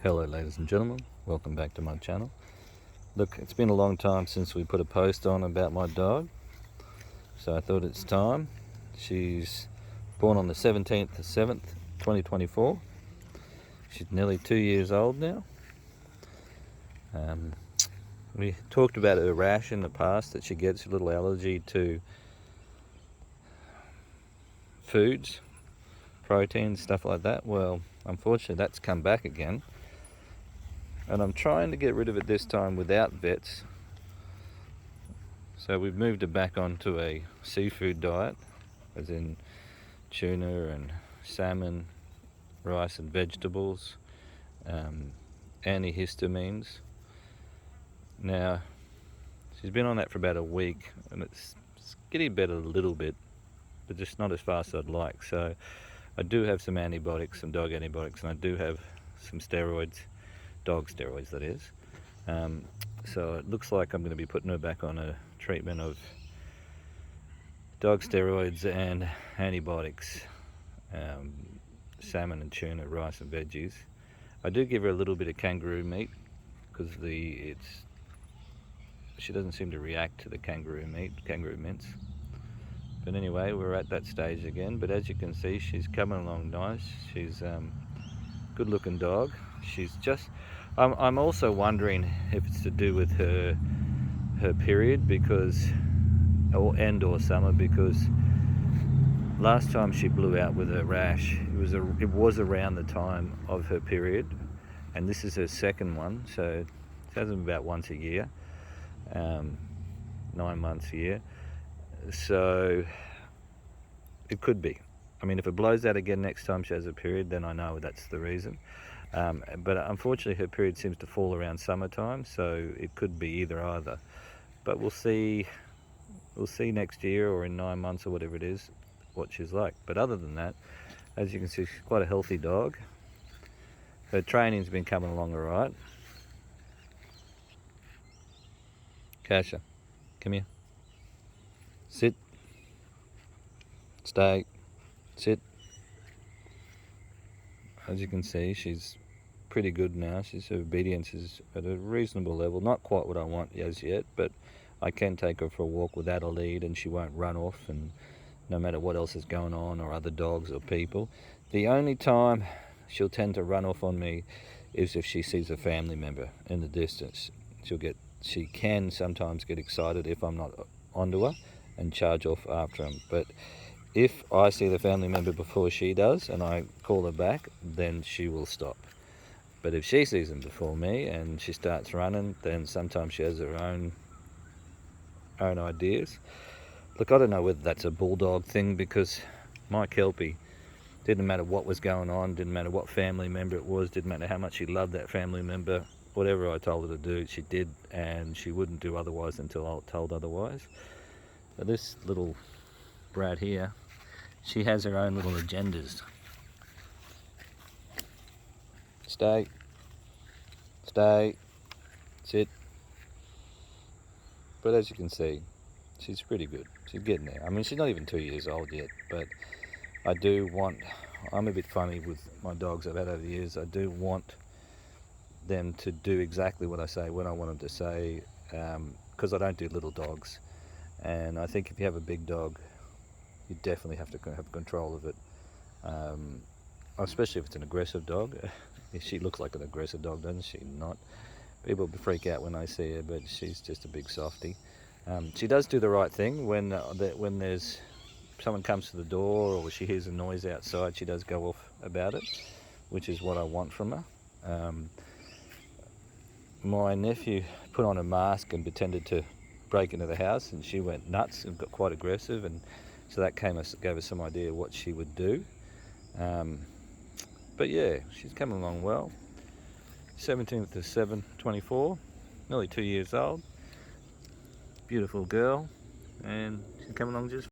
Hello ladies and gentlemen, welcome back to my channel. Look, it's been a long time since we put a post on about my dog, so I thought it's time. She's born on the 17th of 7th 2024. She's nearly 2 years old now. We talked about her rash in the past, that she gets a little allergy to foods, proteins, stuff like that. Well, unfortunately that's come back again, and I'm trying to get rid of it this time without vets. So we've moved her back onto a seafood diet, as in tuna and salmon, rice and vegetables, antihistamines. Now, she's been on that for about a week, and it's getting better a little bit, but just not as fast as I'd like. So I do have some antibiotics, some dog antibiotics, and I do have some steroids, dog steroids that is. So it looks like I'm going to be putting her back on a treatment of dog steroids and antibiotics, salmon and tuna, rice and veggies. I do give her a little bit of kangaroo meat because she doesn't seem to react to the kangaroo mince. But anyway, we're at that stage again. But as you can see, she's coming along nice. She's good looking dog. She's just, I'm also wondering if it's to do with her period, because or summer, because last time she blew out with her rash, it was around the time of her period, and this is her second one, so she has them about once a year, 9 months a year. So it could be. I mean, if it blows out again next time she has a period, then I know that's the reason. But unfortunately her period seems to fall around summertime, so it could be either. But we'll see next year, or in 9 months or whatever it is, what she's like. But other than that, as you can see, she's quite a healthy dog. Her training's been coming along all right. Kasha, come here. Sit. Stay. Sit. As you can see, she's pretty good now. Her obedience is at a reasonable level. Not quite what I want as yet, but I can take her for a walk without a lead, and she won't run off, and no matter what else is going on, or other dogs or people. The only time she'll tend to run off on me is if she sees a family member in the distance. She can sometimes get excited if I'm not onto her and charge off after him. But if I see the family member before she does and I call her back, then she will stop. But if she sees them before me and she starts running, then sometimes she has her own ideas. Look, I don't know whether that's a Bulldog thing, because my Kelpie, didn't matter what was going on, didn't matter what family member it was, didn't matter how much she loved that family member, whatever I told her to do, she did, and she wouldn't do otherwise until I told otherwise. But this little brat here, she has her own little agendas. Stay. Stay. Sit. But as you can see, she's pretty good. She's getting there. I mean, she's not even 2 years old yet, but I'm a bit funny with my dogs I've had over the years. I do want them to do exactly what I say when I want them to say, because I don't do little dogs. And I think if you have a big dog, you definitely have to have control of it, especially if it's an aggressive dog. She looks like an aggressive dog, doesn't she? Not. People freak out when they see her, but she's just a big softie. She does do the right thing when there's someone comes to the door, or she hears a noise outside. She does go off about it, which is what I want from her. My nephew put on a mask and pretended to break into the house, and she went nuts and got quite aggressive, and so that gave us some idea what she would do. But yeah, she's coming along well. 17th of 7, 24, nearly 2 years old. Beautiful girl, and she's coming along just